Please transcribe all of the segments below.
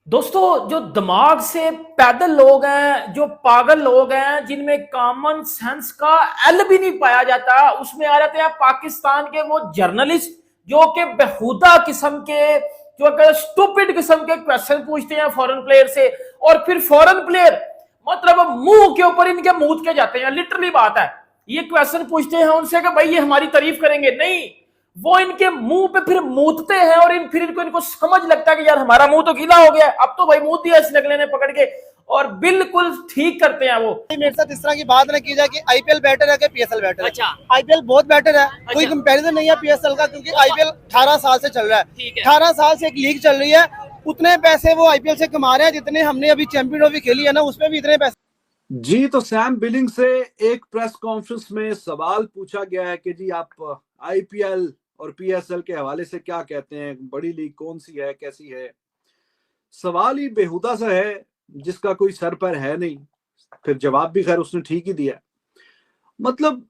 दोस्तों, जो दिमाग से पैदल लोग हैं, जो पागल लोग हैं, जिनमें कॉमन सेंस का एल भी नहीं पाया जाता, उसमें आ जाते हैं पाकिस्तान के वो जर्नलिस्ट जो कि बेहुदा किस्म के, जो स्टूपिड किस्म के क्वेश्चन पूछते हैं फॉरेन प्लेयर से। और फिर फॉरेन प्लेयर मतलब मुंह के ऊपर इनके मूत के जाते हैं। लिटरली बात है, ये क्वेश्चन पूछते हैं उनसे कि भाई ये हमारी तारीफ करेंगे, नहीं, वो इनके मुंह पे फिर मूतते हैं और फिर इनको समझ लगता है कि यार हमारा मुंह तो गीला हो गया, अब तो भाई मूत दिया इस नगले ने पकड़ के, और बिल्कुल ठीक करते हैं वो। मेरे साथ इस तरह की बात ना की जाए कि आईपीएल बेटर है कि पीएसएल बेटर है। अच्छा। आईपीएल बहुत बेटर है। अच्छा। कोई कंपैरिजन नहीं है पीएसएल का, क्योंकि आईपीएल 18 साल से चल रहा है। 18 साल से एक लीग चल रही है, उतने पैसे वो आईपीएल से कमा रहे हैं जितने हमने अभी चैंपियन ट्रॉफी खेली है ना, उसमें भी इतने पैसे। जी, तो सैम बिलिंग से एक प्रेस कॉन्फ्रेंस में सवाल पूछा गया है कि जी आप आईपीएल और पीएसएल के हवाले से क्या कहते हैं, बड़ी लीग कौन सी है, कैसी है। सवाल ही बेहुदा सा है जिसका कोई सर पर है नहीं। फिर जवाब भी खैर उसने ठीक ही दिया। मतलब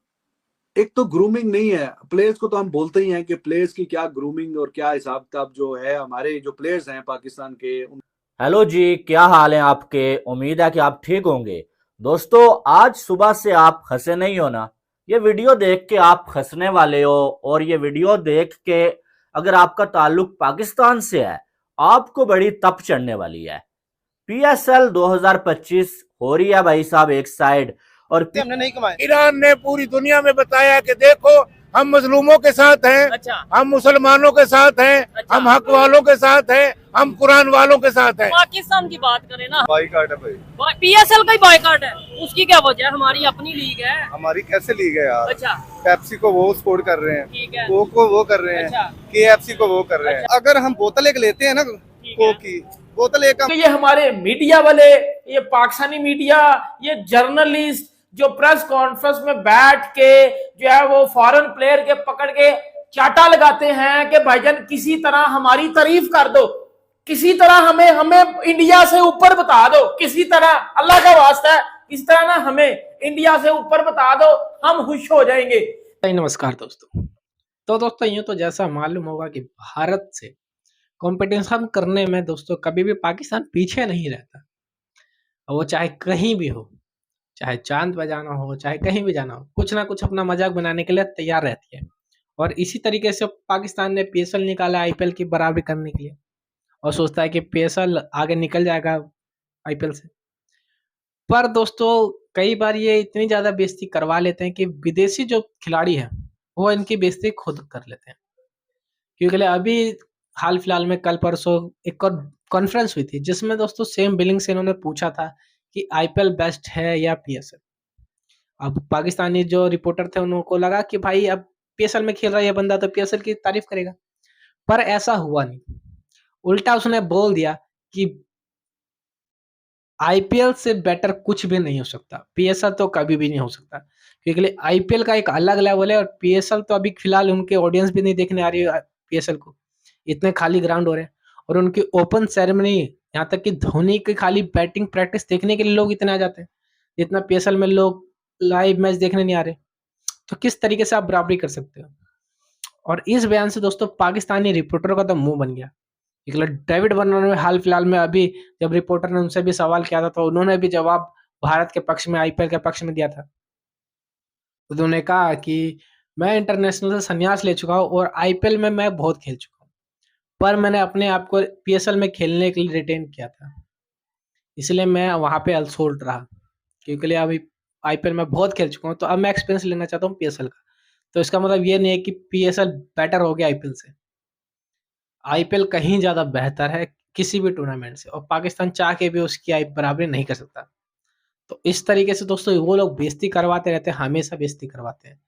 एक तो ग्रूमिंग नहीं है प्लेयर्स को, तो हम बोलते ही हैं कि प्लेयर्स की क्या ग्रूमिंग और क्या हिसाब किताब जो है हमारे जो प्लेयर्स हैं पाकिस्तान के। हेलो जी, क्या हाल है आपके? उम्मीद है कि आप ठीक होंगे। दोस्तों, आज सुबह से आप हंसे नहीं हो ना? ये वीडियो देख के आप हंसने वाले हो, और ये वीडियो देख के अगर आपका ताल्लुक पाकिस्तान से है, आपको बड़ी तप चढ़ने वाली है। पीएसएल 2025 हो रही है भाई साहब एक साइड, और हमने नहीं कमाए। ईरान ने पूरी दुनिया में बताया कि देखो हम मजलूमों के साथ हैं। अच्छा। हम मुसलमानों के साथ हैं। अच्छा। हम हक वालों के साथ हैं। हम कुरान वालों के साथ हैं। पाकिस्तान की बात करें ना, बाइकाट है भाई। पीएसएल का ही बायकॉट है, उसकी क्या वजह है? हमारी अपनी लीग है। हमारी कैसे लीग है यार। अच्छा। पेप्सी को वो सपोर्ट कर रहे हैं, ठीक है। कोक को वो कर रहे हैं, अच्छा। केएफसी को वो कर रहे हैं। अगर हम बोतल एक लेते हैं ना कोक की बोतल एक, तो ये हमारे मीडिया वाले, ये पाकिस्तानी मीडिया, ये जर्नलिस्ट जो प्रेस कॉन्फ्रेंस में बैठ के जो है वो फॉरेन प्लेयर के पकड़ के चाटा लगाते हैं कि भाईजान किसी तरह हमारी तारीफ कर दो, किसी तरह हमें इंडिया से ऊपर बता दो, किसी तरह, अल्लाह का वास्ता है, इस तरह ना हमें इंडिया से ऊपर बता दो, हम खुश हो जाएंगे। नमस्कार दोस्तों। तो दोस्तों, यूँ तो जैसा मालूम होगा कि भारत से कंपटीशन करने में दोस्तों कभी भी पाकिस्तान पीछे नहीं रहता। वो चाहे कहीं भी हो, चाहे चांद पे जाना हो, चाहे कहीं भी जाना हो, कुछ ना कुछ अपना मजाक बनाने के लिए तैयार रहती है। और इसी तरीके से पाकिस्तान ने पीएसएल निकाला आईपीएल की बराबरी करने के लिए, और सोचता है कि पीएसएल आगे निकल जाएगा आईपीएल से। पर दोस्तों, कई बार ये इतनी ज्यादा बेइज्जती करवा लेते हैं कि विदेशी जो खिलाड़ी हैं वो इनकी बेइज्जती खुद कर लेते हैं। क्योंकि अभी हाल फिलहाल में कल परसों एक और कॉन्फ्रेंस हुई थी, जिसमें दोस्तों सेम बिलिंग से इन्होंने पूछा था कि आईपीएल बेस्ट है या पीएसएल। अब पाकिस्तानी जो रिपोर्टर थे उनको लगा कि भाई अब पीएसएल में खेल रहा है ये बंदा तो पीएसएल की तारीफ करेगा, पर ऐसा हुआ नहीं। उल्टा उसने बोल दिया कि आईपीएल से बेटर कुछ भी नहीं हो सकता, पीएसएल तो कभी भी नहीं हो सकता। क्योंकि आईपीएल का एक अलग लेवल है, और पीएसएल तो अभी फिलहाल उनके ऑडियंस भी नहीं देखने आ रही है पीएसएल को, इतने खाली ग्राउंड हो रहे हैं। और उनकी ओपन सेरेमनी, यहाँ तक कि धोनी की खाली बैटिंग प्रैक्टिस देखने के लिए लोग इतने आ जाते हैं, जितना पीएसएल में लोग लाइव मैच देखने नहीं आ रहे। तो किस तरीके से आप बराबरी कर सकते हो? और इस बयान से दोस्तों पाकिस्तानी रिपोर्टरों का तो मुंह बन गया। डेविड वार्नर ने हाल फिलहाल में अभी जब रिपोर्टर ने उनसे भी सवाल किया था, तो उन्होंने भी जवाब भारत के पक्ष में, आईपीएल के पक्ष में दिया था। उन्होंने कहा कि मैं इंटरनेशनल से संन्यास ले चुका हूँ और आईपीएल में मैं बहुत खेल चुका हूँ, पर मैंने अपने आप को पीएसएल में खेलने के लिए रिटेन किया था, इसलिए मैं वहां पे अलसोल्ड रहा। क्योंकि अभी आईपीएल में बहुत खेल चुका हूँ, तो अब मैं एक्सपीरियंस लेना चाहता हूँ पीएसएल का। तो इसका मतलब ये नहीं है कि पीएसएल बेटर हो गया आईपीएल से। आईपीएल कहीं ज्यादा बेहतर है किसी भी टूर्नामेंट से, और पाकिस्तान चाह के भी उसकी बराबरी नहीं कर सकता। तो इस तरीके से दोस्तों वो लोग बेइज्जती करवाते रहते हैं, हमेशा बेइज्जती करवाते हैं।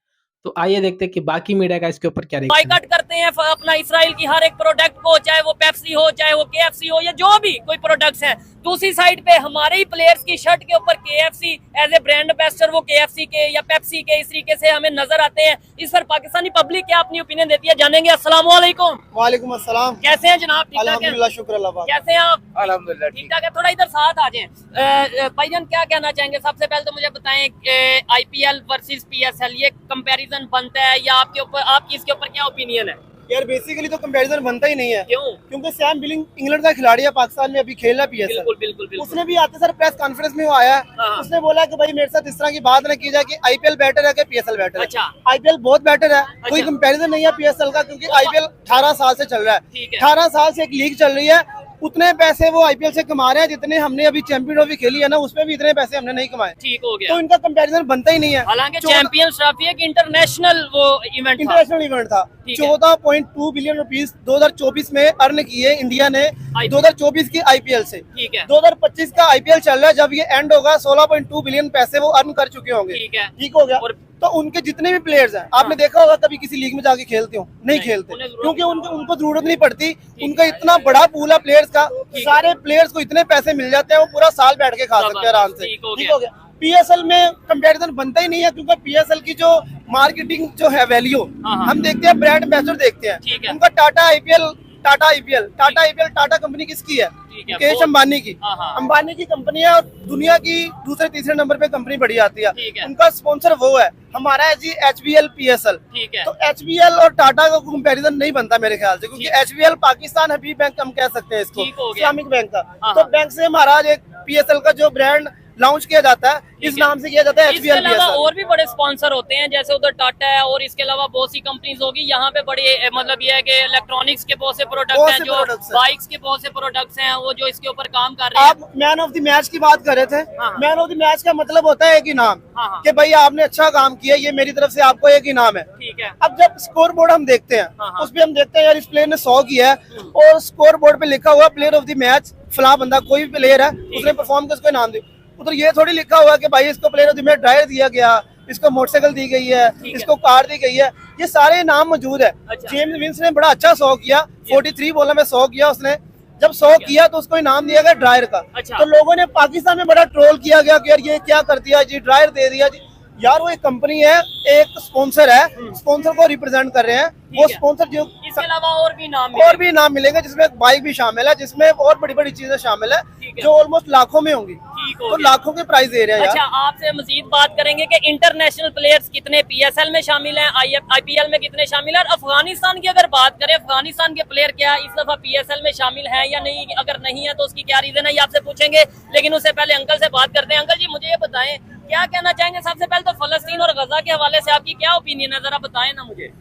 तो आइए देखते हैं कि बाकी मीडिया का इसके ऊपर क्या रिएक्शन है। बायकॉट करते हैं अपना इसराइल की हर एक प्रोडक्ट को, चाहे वो पेप्सी हो, चाहे वो केएफसी हो, या जो भी कोई प्रोडक्ट्स हैं। दूसरी साइड पे हमारे ही प्लेयर्स की शर्ट के ऊपर KFC as a brand ambassador, वो केएफसी के या पेप्सी के इस तरीके से हमें नजर आते हैं। इस पर पाकिस्तानी पब्लिक क्या अपनी ओपिनियन देती है, जानेंगे। अस्सलाम वालेकुम। वालेकुम अस्सलाम। कैसे हैं जनाब? ठीक ठाक हैं? अल्हम्दुलिल्लाह, शुक्र अल्लाह पाक। कैसे हैं आप? अल्हम्दुलिल्लाह ठीक ठाक है। थोड़ा इधर साथ आ जाएं। भाईजान क्या कहना चाहेंगे? सबसे पहले तो मुझे बताएं आईपीएल वर्सेस पीएसएल, ये कंपैरिजन बनता है या आपके ऊपर, आपकी इसके ऊपर क्या ओपिनियन है? यार बेसिकली तो कंपैरिजन बनता ही नहीं है, क्यों? क्योंकि सैम बिलिंग इंग्लैंड का खिलाड़ी है, पाकिस्तान में अभी खेल रहा है पीएसएल। बिल्कुल बिल्कुल बिल्कुल। उसने भी आते सर प्रेस कॉन्फ्रेंस में वो आया, हाँ। उसने बोला कि भाई मेरे साथ इस तरह की बात ना की जाए कि आईपीएल बेटर है कि पीएसएल बेटर है। अच्छा। आईपीएल बहुत बेटर है, कोई कंपैरिजन नहीं है पीएसएल का, क्योंकि आईपीएल 18 साल से चल रहा है। ठीक है। 18 साल से एक लीग चल रही है, उतने पैसे वो आईपीएल से कमा रहे हैं जितने हमने अभी चैंपियन ट्रॉफी खेली है ना, उसमें भी इतने पैसे हमने नहीं कमाए। ठीक हो गया। तो इनका कंपैरिजन बनता ही नहीं है। हालांकि चैंपियंस ट्रॉफी एक इंटरनेशनल वो इवेंट था, इंटरनेशनल इवेंट था। ठीक है। 14.2 बिलियन रुपीस 2024 में अर्न किए इंडिया ने 2024 की आईपीएल से। ठीक है। 2025 का आईपीएल चल रहा है, जब ये एंड होगा 16.2 बिलियन पैसे वो अर्न कर चुके होंगे। ठीक है। ठीक हो गया। और तो उनके जितने भी प्लेयर्स हैं, आपने देखा होगा कभी किसी लीग में जाके खेलते हो? नहीं खेलते, उन्हें जरूरत क्योंकि उनको जरूरत नहीं पड़ती। उनका इतना बड़ा पूल है प्लेयर्स का, सारे प्लेयर्स को इतने पैसे मिल जाते हैं, वो पूरा साल बैठ के खा सकते हैं आराम से। ठीक हो ठीक हो गया। पीएसएल में कंपैरिजन बनता ही नहीं है, क्योंकि पीएसएल की जो मार्केटिंग जो है वैल्यू, हम देखते हैं ब्रांड एम्बेसडर देखते ठीक है। हैं। उनका टाटा आईपीएल टाटा कंपनी किसकी है? मुकेश अंबानी की। अंबानी की कंपनी है और दुनिया की दूसरे तीसरे नंबर पे कंपनी बड़ी आती है। ठीक है। उनका स्पॉन्सर वो है, हमारा है जी HBL PSL। ठीक है। तो HBL और टाटा का कंपैरिजन नहीं बनता मेरे ख्याल से, क्योंकि HBL पाकिस्तान हबीब बैंक हम कह सकते हैं इसको, ठीक हो गया। इस्लामिक बैंक का। तो बैंक से महाराज एक PSL का जो ब्रांड लॉन्च किया जाता है, इस नाम से किया जाता है इसके HBL अलावा PSL। और भी बड़े स्पॉन्सर होते हैं, जैसे उधर टाटा है और इसके अलावा बहुत सी कंपनीज होगी। यहाँ पे बड़े मतलब ये है कि इलेक्ट्रॉनिक्स के बहुत से प्रोडक्ट हैं, जो बाइक्स के बहुत से प्रोडक्ट्स हैं, वो जो इसके ऊपर काम कर रहे हैं। आप मैन ऑफ द मैच की बात कर रहे थे। मैन ऑफ द मैच का मतलब होता है एक इनाम, हाँ। कि भाई आपने अच्छा काम किया, ये मेरी तरफ से आपको एक इनाम है। ठीक है। अब जब स्कोर बोर्ड हम देखते हैं, हाँ। उसपे हम देखते हैं यार इस प्लेयर ने 100 किया है, और स्कोर बोर्ड पे लिखा हुआ प्लेयर ऑफ द मैच फला बंदा, कोई भी प्लेयर है उसने परफॉर्म किया, उसको इनाम दे। उधर ये थोड़ी लिखा हुआ कि भाई इसको player of the match dryer दिया गया, इसको मोटरसाइकिल दी गई है, इसको कार दी गई है, ये सारे नाम मौजूद है। जेम्स विंस ने बड़ा अच्छा 100 किया, 43 बॉलों में 100 किया उसने। जब 100 किया तो उसको इनाम दिया गया ड्रायर का। तो लोगों ने पाकिस्तान में बड़ा ट्रोल किया गया कि यार ये क्या कर दिया जी, ड्रायर दे दिया जी। यार वो एक कंपनी है, एक स्पॉन्सर है, स्पॉन्सर को रिप्रेजेंट कर रहे हैं। वो स्पॉन्सर जो इसके अलावा और भी नाम मिलेंगे, जिसमें बाइक भी शामिल है, जिसमें और बड़ी बड़ी चीजें शामिल है, जो ऑलमोस्ट लाखों में होंगी। तो लाखों के प्राइस दे रहे हैं। अच्छा, आपसे मजीद बात करेंगे कि इंटरनेशनल प्लेयर्स कितने पीएसएल में शामिल हैं, आईपीएल में कितने शामिल हैं, और अफगानिस्तान की अगर बात करें, अफगानिस्तान के प्लेयर क्या इस दफा पीएसएल में शामिल हैं या नहीं? अगर नहीं है तो उसकी क्या रीजन है, ये आपसे पूछेंगे। लेकिन उससे पहले अंकल से बात करते हैं। अंकल जी, मुझे ये बताएं, क्या कहना चाहेंगे सबसे पहले तो फलस्तीन और गजा के हवाले से आपकी क्या ओपिनियन है, जरा बताएं ना मुझे।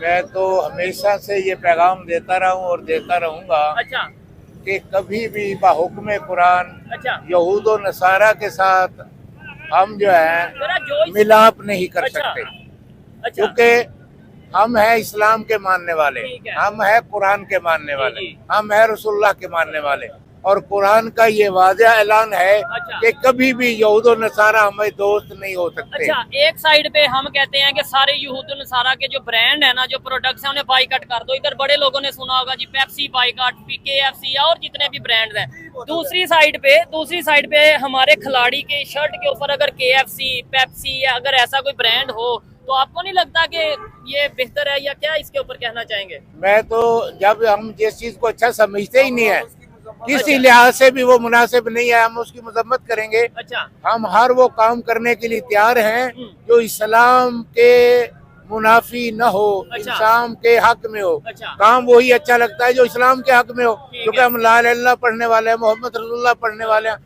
मैं तो हमेशा से ये पैगाम देता रहा हूँ और देता रहूंगा। अच्छा। कि कभी भी बाहुक्म कुरान अच्छा। यहूद और नसारा के साथ हम जो है मिलाप नहीं कर सकते, क्योंकि हम है इस्लाम के मानने वाले, हम है कुरान के मानने वाले, हम है रसूलुल्लाह के मानने वाले, और कुरान का ये वाज़ेह ऐलान है कि कभी भी यहूद और नसारा हमें दोस्त नहीं हो सकते। अच्छा, एक साइड पे हम कहते हैं कि सारे यहूद और नसारा के जो ब्रांड है ना, जो प्रोडक्ट्स हैं, उन्हें बाइकआउट कर दो। इधर बड़े लोगों ने सुना होगा जी, पेप्सी बाइकआउट, KFC और जितने भी ब्रांड्स हैं। दूसरी साइड पे हमारे खिलाड़ी के शर्ट के ऊपर अगर KFC, पेप्सी या अगर ऐसा कोई ब्रांड हो, तो आपको नहीं लगता कि ये बेहतर है, या क्या इसके ऊपर कहना चाहेंगे? मैं तो जब हम जिस चीज को अच्छा समझते ही नहीं है, किसी लिहाज से भी वो मुनासिब नहीं है, हम उसकी मजम्मत करेंगे। अच्छा। हम हर वो काम करने के लिए तैयार हैं जो इस्लाम के मुनाफी न हो, इस्लाम के हक में हो। काम वही अच्छा लगता है जो इस्लाम के हक में हो, क्योंकि हम ला इलाहा पढ़ने वाले हैं, मोहम्मद रसूलुल्लाह पढ़ने वाले हैं,